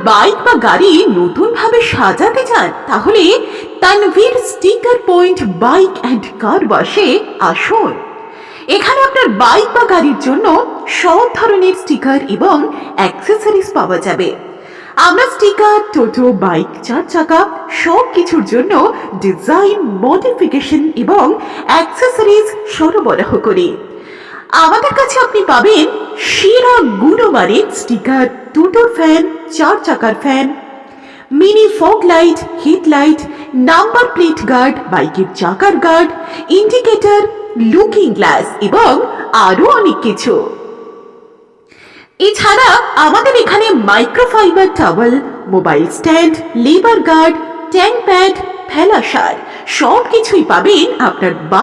Bike বা গাড়ি নতুন ভাবে সাজাতে চান, তাহলে Tanvir sticker point bike and car ওয়াশে আসুন। এখানে আপনার বাইক বা গাড়ির জন্য সব ধরনের স্টিকার এবং অ্যাক্সেসরিজ পাওয়া যাবে। আমরা স্টিকার, টোটো, বাইক, 4 চাকা সব কিছুর জন্য ডিজাইন, মডিফিকেশন এবং অ্যাক্সেসরিজ সরবরাহ করি। আমাদের কাছে আপনি পাবেন সেরা গুণমানের স্টিকার, টোটোর ফ্যান, 4 চাকার fan, mini fog light, headlight, number plate guard, বাইকের চাকার গার্ড, ইন্ডিকেটর, লুকিং গ্লাস এবং আরো অনেক কিছু। এছাড়া আমাদের এখানে মাইক্রোফাইবার টাওয়েল, মোবাইল স্ট্যান্ড, লেবার গার্ড, ট্যাঙ্ক প্যাড, ফেলা সার সব কিছুই পাবেন আপনার